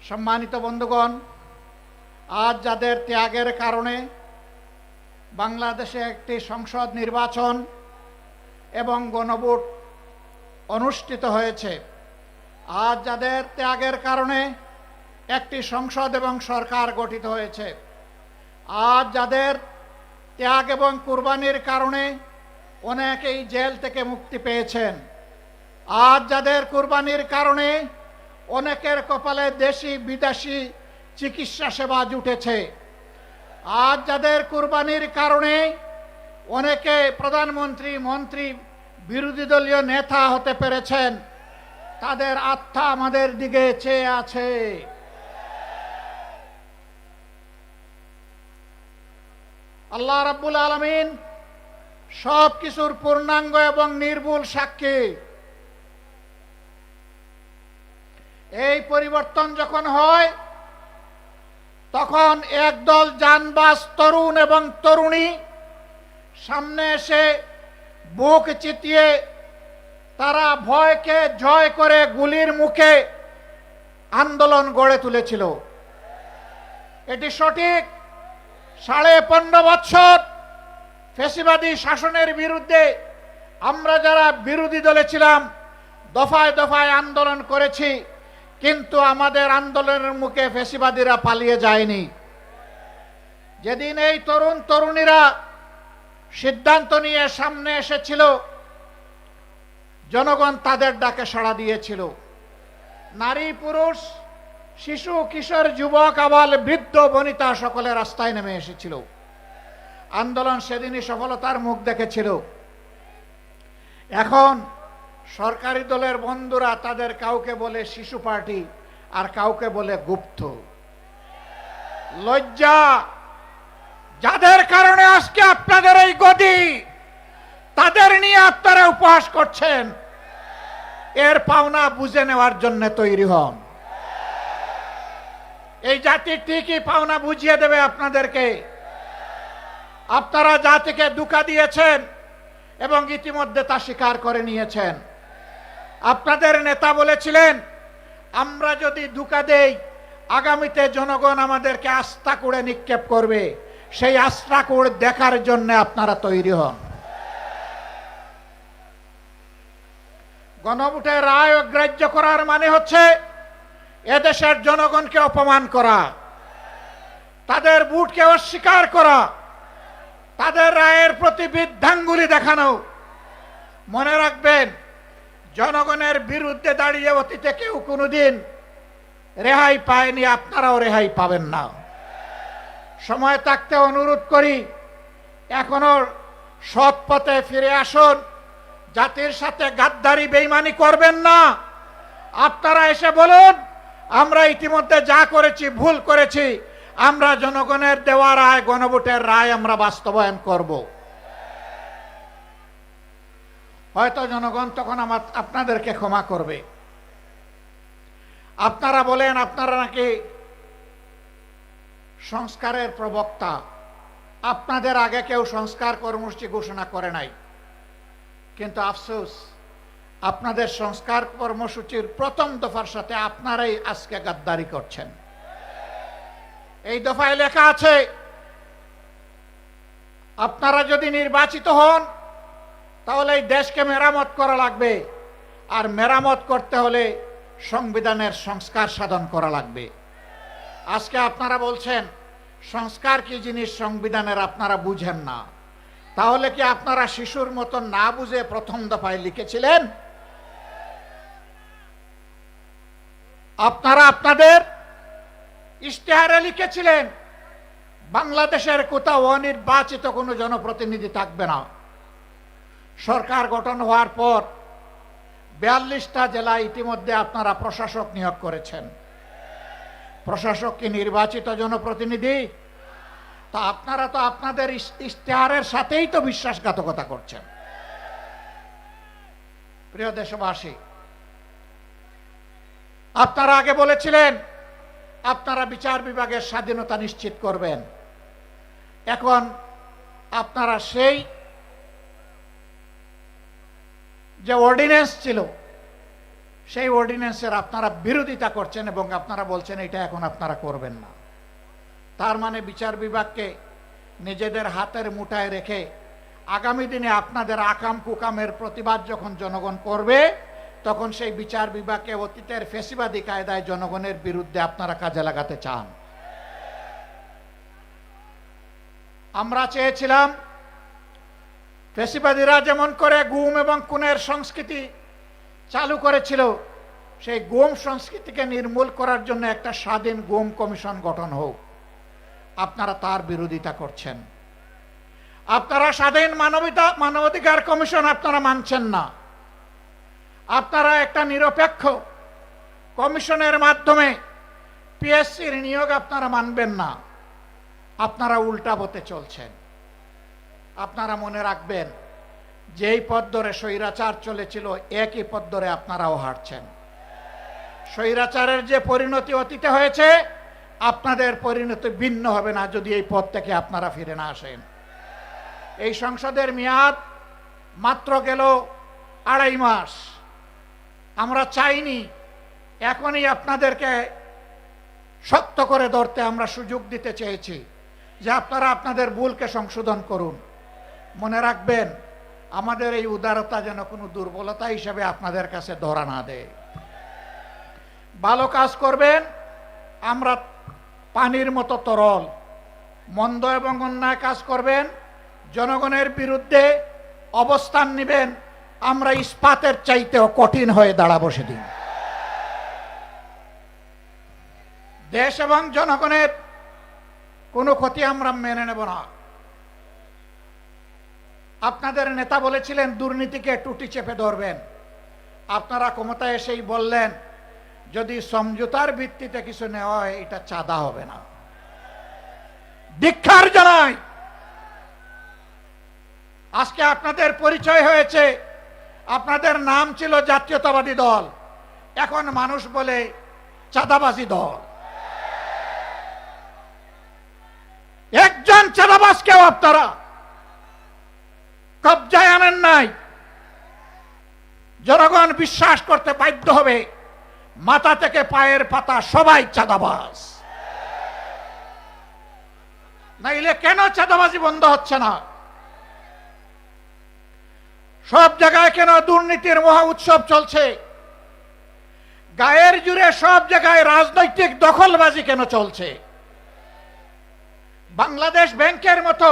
সম্মানিত বন্ধুগণ, আজ যাদের ত্যাগের কারণে বাংলাদেশে একটি সংসদ নির্বাচন এবং গণভোট অনুষ্ঠিত হয়েছে, আজ যাদের ত্যাগের কারণে একটি সংসদ এবং সরকার গঠিত হয়েছে, আজ যাদের ত্যাগ এবং কুরবানির কারণে অনেকেই জেল থেকে মুক্তি পেয়েছেন, আজ যাদের কুরবানির কারণে অনেকের কপালে দেশি বিদেশি চিকিৎসা সেবা জুটেছে, আজ যাদের কুরবানির কারণে অনেকে প্রধানমন্ত্রী, মন্ত্রী, বিরোধী দলীয় নেতা হতে পেরেছেন, তাদের আত্মা আমাদের দিকে চেয়ে আছে। আল্লাহ রাব্বুল আলামিন সব কিছুর পূর্ণাঙ্গ এবং নির্ভুল সাক্ষী। এই পরিবর্তন যখন হয়, তখন একদল জানবাজ তরুণ এবং তরুণী সামনে এসে বুক চিতিয়ে তারা ভয়কে জয় করে গুলির মুখে আন্দোলন গড়ে তুলেছিল। এটি সঠিক। 15.5 বছর ফ্যাসিবাদী শাসনের বিরুদ্ধে আমরা যারা বিরোধী দলে ছিলাম দফায় দফায় আন্দোলন করেছি, কিন্তু আমাদের আন্দোলনের মুখে ফ্যাসিবাদীরা পালিয়ে যায়নি। যেদিন এই তরুণ তরুণীরা সিদ্ধান্ত নিয়ে সামনে এসেছিল, জনগণ তাদের ডাকে সাড়া দিয়েছিল। নারী, পুরুষ, শিশু, কিশোর, যুবক, আবাল, বৃদ্ধ, বনিতা সকলে রাস্তায় নেমে এসেছিল। আন্দোলন সেদিনই সফলতার মুখ দেখেছিল। এখন সরকারি দলের বন্ধুরা তাদের কাউকে বলে শিশু পার্টি আর কাউকে বলে গুপ্ত। লজ্জা! যাদের কারণে আজকে আপনাদের এই গদি, তাদের নিয়ে আপনারা উপহাস করছেন। এর পাওনা বুঝে নেওয়ার জন্য তৈরি হন। এই জাতি ঠিকই পাওনা বুঝিয়ে দেবে আপনাদেরকে। আপনারা জাতিকে ধোঁকা দিয়েছেন এবং ইতিমধ্যে তা স্বীকার করে নিয়েছেন। আপনাদের নেতা বলেছিলেন, আমরা যদি ধোঁকা দেই আগামীতে জনগণ আমাদেরকে আস্থা করে নিক্ষেপ করবে। সেই আস্থা করে দেখার জন্য আপনারা তৈরি হন। গণভোটের রায় অগ্রাহ্য করার মানে হচ্ছে এদেশের জনগণকে অপমান করা, তাদের ভোটকে অস্বীকার করা, তাদের রায়ের প্রতি বৃদ্ধাঙ্গুলি দেখানো। মনে রাখবেন, জনগণের বিরুদ্ধে দাঁড়িয়ে অতীতে কেউ কোনোদিন রেহাই পায়নি, আপনারাও রেহাই পাবেন না। সময় থাকতে অনুরোধ করি, এখনো সৎ পথে ফিরে আসুন। জাতির সাথে গাদ্দারি বেঈমানি করবেন না। আপনারা এসে বলুন, আমরা ইতিমধ্যে যা করেছি ভুল করেছি, আমরা জনগণের দেওয়া রায়, গণভোটের রায় আমরা বাস্তবায়ন করব। হয়তো জনগণ তখন আপনাদেরকে ক্ষমা করবে। আপনারা বলেন আপনারা নাকি সংস্কারের প্রবক্তা। আপনাদের আগে কেউ সংস্কার কর্মসূচি ঘোষণা করে নাই, কিন্তু আফসোস, আপনাদের সংস্কার কর্মসূচির প্রথম দফার সাথে আপনারাই আজকে গাদ্দারি করছেন। এই দফায় লেখা আছে, আপনারা যদি নির্বাচিত হন তাহলে এই দেশকে মেরামত করা লাগবে, আর মেরামত করতে হলে সংবিধানের সংস্কার সাধন করা লাগবে। আজকে আপনারা বলছেন সংস্কার কি জিনিস সংবিধানের আপনারা বুঝেন না। তাহলে কি আপনারা শিশুর মতো না বুঝে প্রথম দফায় লিখেছিলেন? আপনারা আপনাদের ইশতেহারে লিখেছিলেন বাংলাদেশের কোথাও অনির্বাচিত কোনো জনপ্রতিনিধি থাকবে না। সরকার গঠন হওয়ার পর 42টা জেলায় ইতিমধ্যে আপনারা প্রশাসক নিয়োগ করেছেন। প্রশাসক কি নির্বাচিত জনপ্রতিনিধি? তা আপনারা তো আপনাদের ইশতেহারের সাথেই তো বিশ্বাসঘাতকতা করছেন। প্রিয় দেশবাসী, আপনারা আগে বলেছিলেন আপনারা বিচার বিভাগের স্বাধীনতা নিশ্চিত করবেন। এখন আপনারা সেই যে অর্ডিন্যান্স ছিল সেই অর্ডিন্যান্সের আপনারা বিরোধিতা করছেন এবং আপনারা বলছেন এটা এখন আপনারা করবেন না। তার মানে বিচার বিভাগকে নিজেদের হাতের মুঠায় রেখে আগামী দিনে আপনাদের আকাম কুকামের প্রতিবাদ যখন জনগণ করবে, তখন সেই বিচার বিভাগকে অতীতের ফেসিবাদী কায়দায় জনগণের বিরুদ্ধে আপনারা কাজে লাগাতে চান। আমরা চেয়েছিলাম ফেসিবাদীরা যেমন করে গুম এবং খুনের সংস্কৃতি চালু করেছিল, সেই গুম সংস্কৃতিকে নির্মূল করার জন্য একটা স্বাধীন গুম কমিশন গঠন হোক। আপনারা তার বিরোধিতা করছেন। আপনারা স্বাধীন মানবাধিকার কমিশন আপনারা মানছেন না। আপনারা একটা নিরপেক্ষ কমিশনের মাধ্যমে পিএসসির নিয়োগ আপনারা মানবেন না। আপনারা উল্টা পথে চলছেন। আপনারা মনে রাখবেন, যেই পথ ধরে স্বৈরাচার চলেছিল একই পথ ধরে আপনারাও হাঁটছেন। স্বৈরাচারের যে পরিণতি অতীতে হয়েছে, আপনাদের পরিণতি ভিন্ন হবে না যদি এই পথ থেকে আপনারা ফিরে না আসেন। এই সংসদের মেয়াদ মাত্র গেল 2.5 মাস। আমরা চাইনি, এখনই আপনাদেরকে শক্ত করে ধরতে আমরা সুযোগ দিতে চেয়েছি যে আপনারা আপনাদের ভুলকে সংশোধন করুন। মনে রাখবেন, আমাদের এই উদারতা যেন কোনো দুর্বলতা হিসেবে আপনাদের কাছে ধরা না দেয়। ভালো কাজ করবেন, আমরা পানির মতো তরল। মন্দ এবং অন্যায় কাজ করবেন, জনগণের বিরুদ্ধে অবস্থান নেবেন, আমরা ইস্পাতের চাইতেও কঠিন হয়ে দাঁড়াবো সেদিন। দেশ এবং জনগণের কোনো ক্ষতি আমরা মেনে নেব না। আপনাদের নেতা বলেছিলেন দুর্নীতিকে টুটি চেপে ধরবেন। আপনারা ক্ষমতায় এসেই বললেন যদি সমঝোতার ভিত্তিতে কিছু নেওয়া হয় এটা চাঁদা হবে না। ধিক্কার জানাই। আজকে আপনাদের পরিচয় হয়েছে, আপনাদের নাম ছিল জাতীয়তাবাদী দল, এখন মানুষ বলে চাঁদাবাজি দল। একজন চাঁদাবাজকেও আপনারা কবজায় আনেন নাই। জনগণ বিশ্বাস করতে বাধ্য হবে মাথা থেকে পায়ের পাতা সবাই চাঁদাবাজ। নাইলে কেন চাঁদাবাজি বন্ধ হচ্ছে না? সব জায়গায় কেন দুর্নীতির মহা উৎসব চলছে? গায়ের জুড়ে সব জায়গায় রাজনৈতিক দখলবাজি কেন চলছে? বাংলাদেশ ব্যাংকের মতো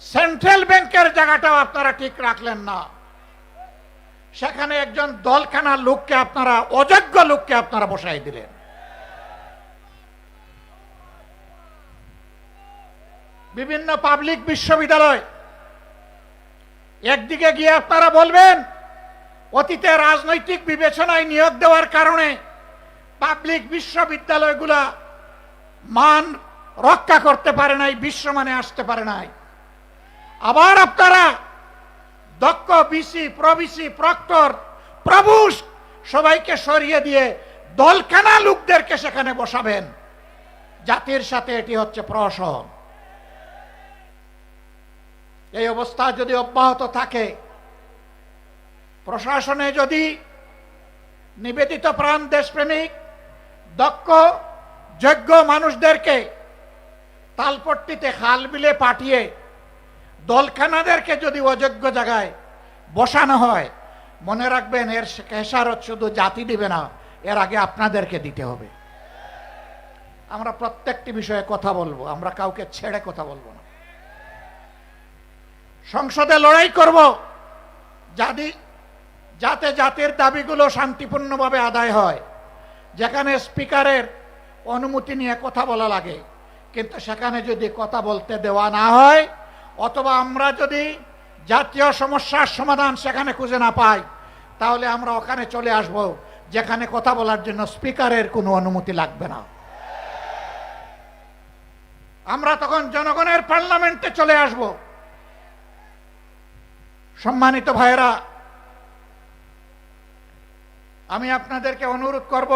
সেন্ট্রাল ব্যাংকের জায়গাটাও আপনারা ঠিক রাখলেন না। সেখানে একজন দলখানা লোককে আপনারা, অযোগ্য লোককে আপনারা বসাই দিলেন। বিভিন্ন পাবলিক বিশ্ববিদ্যালয়, একদিকে গিয়ে আপনারা বলবেন অতীতে রাজনৈতিক বিবেচনায় নিয়োগ দেওয়ার কারণে পাবলিক বিশ্ববিদ্যালয়গুলা মান রক্ষা করতে পারে নাই, বিশ্বমানে আসতে পারে নাই। আবার আপনারা দক্ষ বিসি, প্রবিসি, প্রক্টর, প্রভুষ সবাইকে সরিয়ে দিয়ে দলখানা লোকদেরকে সেখানে বসাবেন। জাতির সাথে এটি হচ্ছে প্রহসন। এই অবস্থা যদি অব্যাহত থাকে, প্রশাসনে যদি নিবেদিত প্রাণ দেশপ্রেমিক দক্ষ যোগ্য মানুষদেরকে তালপট্টিতে খাল বিলে পাঠিয়ে দলখানাদেরকে যদি অযোগ্য জায়গায় বসানো হয়, মনে রাখবেন এর খেসারত শুধু জাতি দিবে না, এর আগে আপনাদেরকে দিতে হবে। আমরা প্রত্যেকটি বিষয়ে কথা বলবো, আমরা কাউকে ছেড়ে কথা বলবো না। সংসদে লড়াই করব যাতে জাতির দাবিগুলো শান্তিপূর্ণভাবে আদায় হয়। যেখানে স্পিকারের অনুমতি নিয়ে কথা বলা লাগে, কিন্তু সেখানে যদি কথা বলতে দেওয়া না হয়, অথবা আমরা যদি জাতীয় সমস্যার সমাধান সেখানে খুঁজে না পাই, তাহলে আমরা ওখানে চলে আসব যেখানে কথা বলার জন্য স্পিকারের কোনো অনুমতি লাগবে না। আমরা তখন জনগণের পার্লামেন্টে চলে আসব। সম্মানিত ভাইয়েরা, আমি আপনাদেরকে অনুরোধ করব,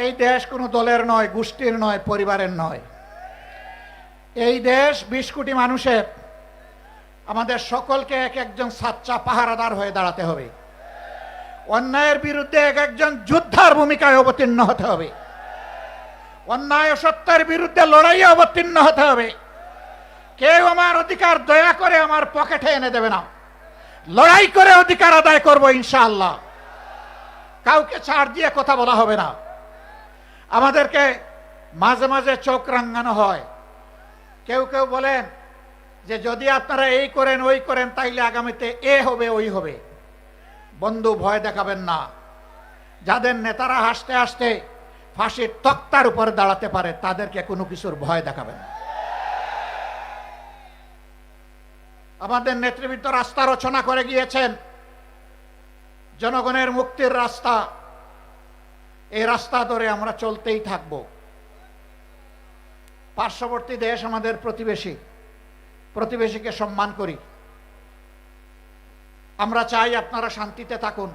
এই দেশ কোনো দলের নয়, গোষ্ঠীর নয়, পরিবারের নয়। এই দেশ 20 কোটি মানুষের। আমাদের সকলকে এক একজন সাচ্চা পাহারাদার হয়ে দাঁড়াতে হবে। অন্যায়ের বিরুদ্ধে এক একজন যোদ্ধার ভূমিকায় অবতীর্ণ হতে হবে। অন্যায় ও সত্যের বিরুদ্ধে লড়াইয়ে অবতীর্ণ হতে হবে। কেউ আমার অধিকার দয়া করে আমার পকেটে এনে দেবে না। লড়াই করে অধিকার আদায় করব ইনশাআল্লাহ। কাউকে ছাড় দিয়ে কথা বলা হবে না। আমাদেরকে মাঝে মাঝে চোখ রাঙানো হয়। কেউ কেউ বলেন যে যদি আপনারা এই করেন ওই করেন তাইলে আগামীতে এ হবে ওই হবে। বন্ধু, ভয় দেখাবেন না। যাদের নেতারা হাসতে হাসতে ফাঁসির তক্তার উপরে দাঁড়াতে পারে তাদেরকে কোনো কিছুর ভয় দেখাবেন না। আমাদের নেতৃবৃন্দ রাস্তা রচনা করে গিয়েছেন, জনগণের মুক্তির রাস্তা। এই রাস্তা ধরে আমরা চলতেই থাকব। পার্শ্ববর্তী দেশ আমাদের প্রতিবেশী, প্রতিবেশীকে সম্মান করি। আমরা চাই আপনারা শান্তিতে থাকুন।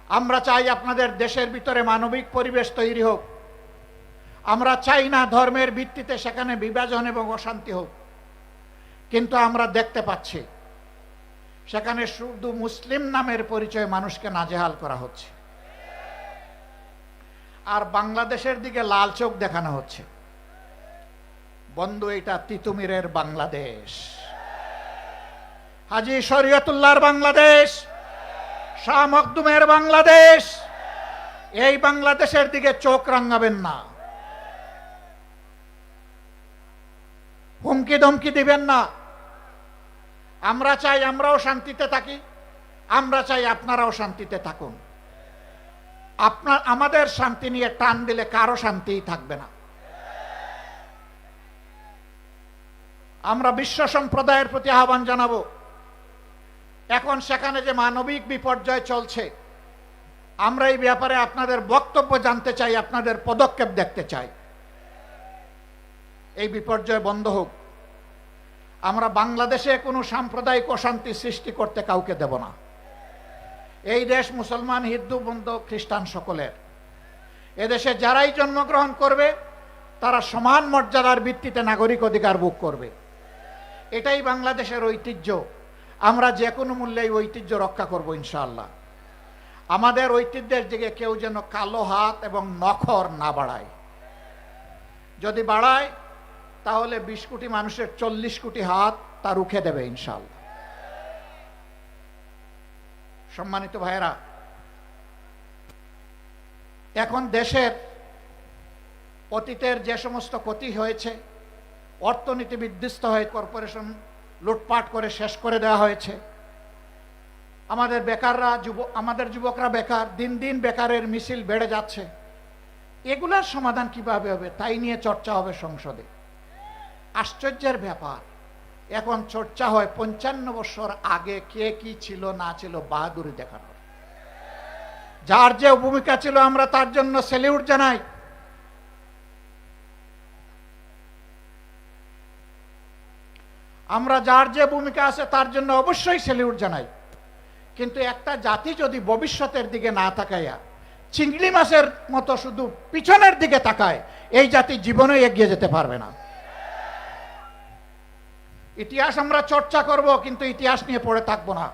আমরা চাই আপনাদের দেশের ভিতরে মানবিক পরিবেশ তৈরি হোক। আমরা চাই না ধর্মের ভিত্তিতে সেখানে বিভাজন এবং অশান্তি হোক। কিন্তু আমরা দেখতে পাচ্ছি সেখানে শুধু মুসলিম নামের পরিচয়ে মানুষকে নাজেহাল করা হচ্ছে, আর বাংলাদেশের দিকে লাল চোখ দেখানো হচ্ছে। বন্ধু, এটা তিতুমিরের বাংলাদেশ, হাজী শরীয়তুল্লাহর বাংলাদেশ, শাহ মখদুমের বাংলাদেশ। এই বাংলাদেশের দিকে চোখ রাঙাবেন না। হুমকি ধমকি দিবেন না। আমরা চাই আমরাও শান্তিতে থাকি। আমরা চাই আপনারাও শান্তিতে থাকুন। আমাদের শান্তি নিয়ে টান দিলে কারো শান্তিই থাকবে না। আমরা বিশ্ব সম্প্রদায়ের প্রতি আহ্বান জানাবো, এখন সেখানে যে মানবিক বিপর্যয় চলছে, আমরা এই ব্যাপারে আপনাদের বক্তব্য জানতে চাই, আপনাদের পদক্ষেপ দেখতে চাই। এই বিপর্যয় বন্ধ হোক। আমরা বাংলাদেশে কোনো সাম্প্রদায়িক অশান্তি সৃষ্টি করতে কাউকে দেব না। এই দেশ মুসলমান, হিন্দু, বৌদ্ধ, খ্রিস্টান সকলের। এদেশে যারাই জন্মগ্রহণ করবে তারা সমান মর্যাদার ভিত্তিতে নাগরিক অধিকার ভোগ করবে। এটাই বাংলাদেশের ঐতিহ্য। আমরা যে কোনো মূল্যে এই ঐতিহ্য রক্ষা করব ইনশাআল্লাহ। আমাদের ঐতিহ্যের দিকে কেউ যেন কালো হাত এবং নখর না বাড়ায়। যদি বাড়ায় তাহলে 20 কোটি মানুষের 40 কোটি হাত তা রুখে দেবে ইনশাআল্লাহ। সম্মানিত ভাইয়েরা, এখন দেশের অতীতের যে সমস্ত ক্ষতি হয়েছে, অর্থনীতি বিধ্বস্ত হয়ে কর্পোরেশন লুটপাট করে শেষ করে দেওয়া হয়েছে। আমাদের বেকাররা আমাদের যুবকরা বেকার, দিন দিন বেকারের মিছিল বেড়ে যাচ্ছে। এগুলার সমাধান কিভাবে হবে তাই নিয়ে চর্চা হবে সংসদে। আশ্চর্যের ব্যাপার, এখন চর্চা হয় 55 বছর আগে কে কি ছিল না ছিল বাহাদুরি দেখানো। যার যে ভূমিকা ছিল আমরা তার জন্য স্যালিউট জানাই। আমরা যার যে ভূমিকা আছে তার জন্য অবশ্যই স্যালিউট জানাই। কিন্তু একটা জাতি যদি ভবিষ্যতের দিকে না তাকায়া চিংড়ি মাছের মতো শুধু পিছনের দিকে তাকায়, এই জাতি জীবনে এগিয়ে যেতে পারবে না। ইতিহাস আমরা চর্চা করব, কিন্তু ইতিহাস নিয়ে পড়ে থাকবো না।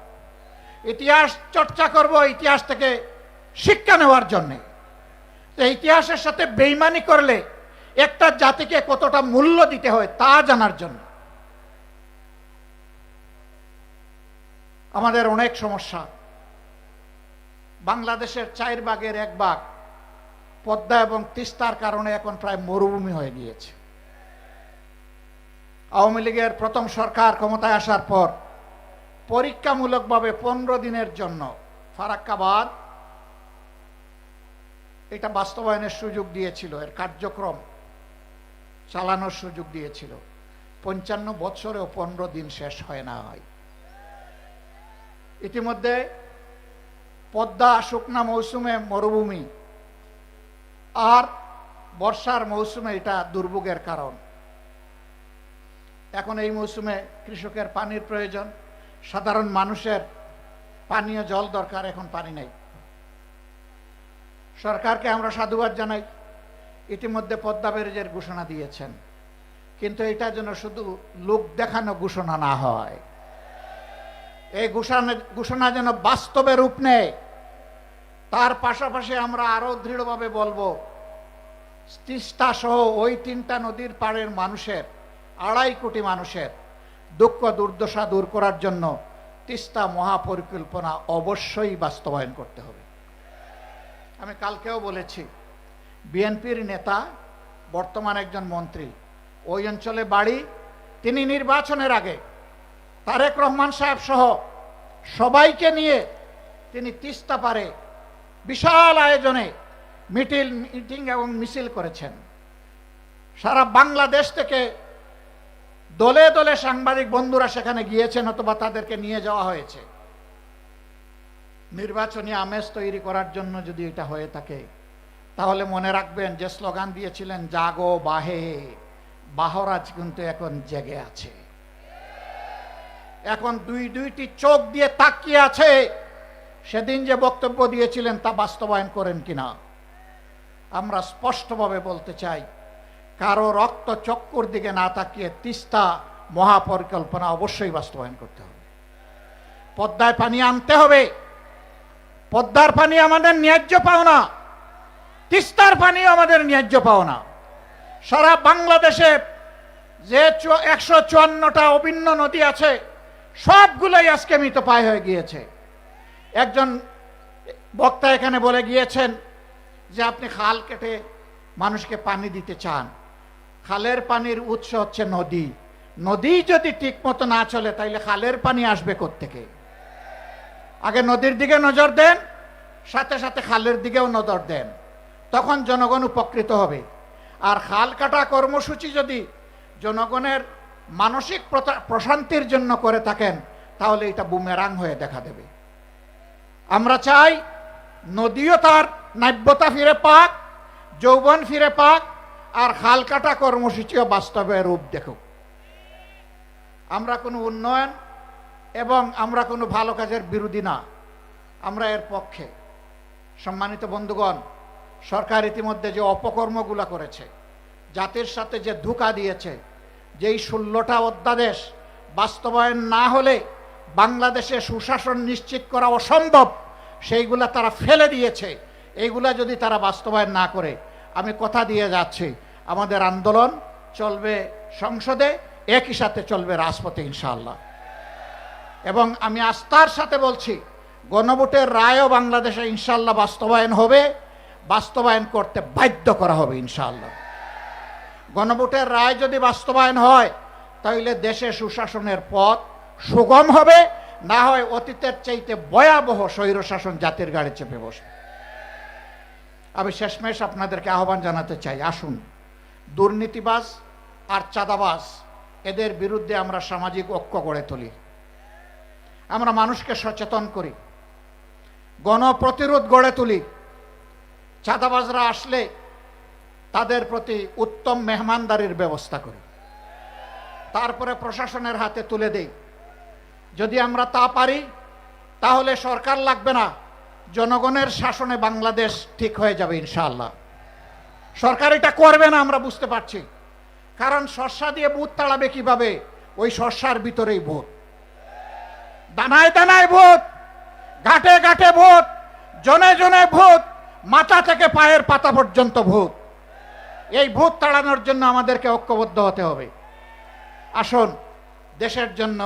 ইতিহাস চর্চা করব ইতিহাস থেকে শিক্ষা নেওয়ার জন্যে। ইতিহাসের সাথে বেইমানি করলে একটা জাতিকে কতটা মূল্য দিতে হয় তা জানার জন্য। আমাদের অনেক সমস্যা। বাংলাদেশের 4 ভাগের 1 ভাগ পদ্মা এবং তিস্তার কারণে এখন প্রায় মরুভূমি হয়ে গিয়েছে। আওয়ামী লীগের প্রথম সরকার ক্ষমতায় আসার পর পরীক্ষামূলকভাবে 15 দিনের জন্য ফারাক্কাবাদ এটা বাস্তবায়নের সুযোগ দিয়েছিল, এর কার্যক্রম চালানোর সুযোগ দিয়েছিল। 55 বছরেও 15 দিন শেষ হয় না। ইতিমধ্যে পদ্মা শুকনা মৌসুমে মরুভূমি, আর বর্ষার মৌসুমে এটা দুর্ভোগের কারণ। এখন এই মৌসুমে কৃষকের পানির প্রয়োজন, সাধারণ মানুষের পানীয় জল দরকার, এখন পানি নেই। সরকারকে আমরা সাধুবাদ জানাই, ইতিমধ্যে পদ্মা ব্যারেজের ঘোষণা দিয়েছেন। কিন্তু এটা যেন শুধু লোক দেখানো ঘোষণা না হয়, এই ঘোষণা যেন বাস্তবে রূপ নেয়। তার পাশাপাশি আমরা আরো দৃঢ়ভাবে বলবো, তিস্তা সহ ওই 3টা নদীর পাড়ের মানুষের 2.5 কোটি মানুষের দুঃখ দুর্দশা দূর করার জন্য তিস্তা মহাপরিকল্পনা অবশ্যই বাস্তবায়ন করতে হবে। আমি কালকেও বলেছি, বিএনপির নেতা, বর্তমান একজন মন্ত্রী, ওই অঞ্চলে বাড়ি, তিনি নির্বাচনের আগে তারেক রহমান সাহেব সহ সবাইকে নিয়ে তিনি তিস্তা পারে বিশাল আয়োজনে মিটিং এবং মিছিল করেছেন। সারা বাংলাদেশ থেকে দলে দলে সাংবাদিক বন্ধুরা সেখানে গিয়েছেন অথবা তাদেরকে নিয়ে যাওয়া হয়েছে। নির্বাচনী আমেজ তৈরি করার জন্য যদি এটা হয়ে থাকে, তাহলে মনে রাখবেন যে স্লোগান দিয়েছিলেন জাগো বাহে, বাহরাজ কিন্তু এখন জেগে আছে, এখন দুইটি চোখ দিয়ে তাকিয়ে আছে। সেদিন যে বক্তব্য দিয়েছিলেন তা বাস্তবায়ন করেন কিনা। আমরা স্পষ্টভাবে বলতে চাই, কারো রক্ত চক্কর দিকে না তাকিয়ে তিস্তা মহাপরিকল্পনা অবশ্যই বাস্তবায়ন করতে হবে। পদ্মায় পানি আনতে হবে। পদ্মার পানি আমাদের ন্যায্য পাওনা, তিস্তার পানি আমাদের ন্যায্য পাওনা। সারা বাংলাদেশে যে 154টা অভিন্ন নদী আছে, সবগুলোই আজকে মৃতপ্রায় হয়ে গিয়েছে। একজন বক্তা এখানে বলে গিয়েছেন যে আপনি খাল কেটে মানুষকে পানি দিতে চান। খালের পানির উৎস হচ্ছে নদী। নদী যদি ঠিক মতো না চলে, তাইলে খালের পানি আসবে কোত্থেকে? আগে নদীর দিকে নজর দেন, সাথে সাথে খালের দিকেও নজর দেন, তখন জনগণ উপকৃত হবে। আর খাল কাটা কর্মসূচি যদি জনগণের মানসিক প্রশান্তির জন্য করে থাকেন, তাহলে এটা বুমেরাং হয়ে দেখা দেবে। আমরা চাই নদীও তার নাব্যতা ফিরে পাক, যৌবন ফিরে পাক, আর খাল কাটা কর্মসূচিও বাস্তবে রূপ দেখুক। আমরা কোনো উন্নয়ন এবং আমরা কোনো ভালো কাজের বিরোধী না, আমরা এর পক্ষে। সম্মানিত বন্ধুগণ, সরকার ইতিমধ্যে যে অপকর্মগুলো করেছে, জাতির সাথে যে ধোঁকা দিয়েছে, যেই 16টা অধ্যাদেশ বাস্তবায়ন না হলে বাংলাদেশে সুশাসন নিশ্চিত করা অসম্ভব, সেইগুলা তারা ফেলে দিয়েছে। এইগুলা যদি তারা বাস্তবায়ন না করে, আমি কথা দিয়ে যাচ্ছি, আমাদের আন্দোলন চলবে সংসদে, একই সাথে চলবে রাজপথে ইনশাআল্লাহ। এবং আমি আস্থার সাথে বলছি, গণভোটের রায়ও বাংলাদেশে ইনশাআল্লাহ বাস্তবায়ন হবে, বাস্তবায়ন করতে বাধ্য করা হবে ইনশাআল্লাহ। গণভোটের রায় যদি বাস্তবায়ন হয়, তাহলে দেশে সুশাসনের পথ সুগম হবে, না হয় অতীতের চাইতে ভয়াবহ স্বৈরশাসন জাতির গাড়ি চেপে বসবে। আমি শেষমেশ আপনাদেরকে আহ্বান জানাতে চাই, আসুন দুর্নীতিবাজ আর চাঁদাবাজ এদের বিরুদ্ধে আমরা সামাজিক ঐক্য গড়ে তুলি, আমরা মানুষকে সচেতন করি, গণপ্রতিরোধ গড়ে তুলি। চাঁদাবাজরা আসলে তাদের প্রতি উত্তম মেহমানদারির ব্যবস্থা করি, তারপরে প্রশাসনের হাতে তুলে দেই। যদি আমরা তা পারি, তাহলে সরকার লাগবে না, জনগণের শাসনে বাংলাদেশ ঠিক হয়ে যাবে ইনশাআল্লাহ। সরকার এটা করবে না, আমরা বুঝতে পারছি, কারণ শস্যা দিয়ে ভূত তাড়াবে কিভাবে? ওই শস্যার ভিতরেই ভূত, দানায় দানায় ভূত, ঘাটে ঘাটে ভূত, জনে জনে ভূত, মাথা থেকে পায়ের পাতা পর্যন্ত ভূত। এই ভূত তাড়ানোর জন্য আমাদেরকে ঐক্যবদ্ধ হতে হবে। আসুন দেশের জন্য,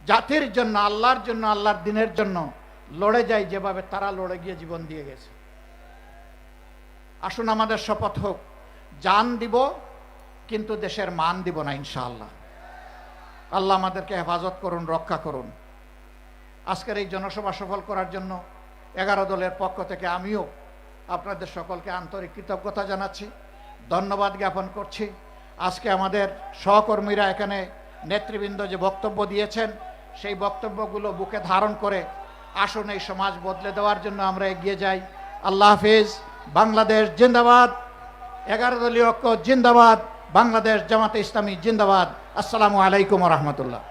জাতির জন্য, আল্লাহর জন্য, আল্লাহর দিনের জন্য লড়ে যাই, যেভাবে তারা লড়ে গিয়ে জীবন দিয়ে গেছে। আসুন আমাদের শপথ হোক, জান দিব কিন্তু দেশের মান দিব না ইনশাআল্লাহ। আল্লাহ আমাদেরকে হেফাজত করুন, রক্ষা করুন। আজকের এই জনসভা সফল করার জন্য 11 দলের পক্ষ থেকে আমিও আপনাদের সকলকে আন্তরিক কৃতজ্ঞতা জানাচ্ছি, ধন্যবাদ জ্ঞাপন করছি। আজকে আমাদের সহকর্মীরা এখানে নেতৃবৃন্দ যে বক্তব্য দিয়েছেন, সেই বক্তব্যগুলো বুকে ধারণ করে আসুন এই সমাজ বদলে দেওয়ার জন্য আমরা এগিয়ে যাই। আল্লাহ হাফেজ। বাংলাদেশ জিন্দাবাদ, 11 দলীয় ঐক্য জিন্দাবাদ, বাংলাদেশ জামাতে ইসলামী জিন্দাবাদ। আসসালামু আলাইকুম ওয়া রাহমাতুল্লাহ।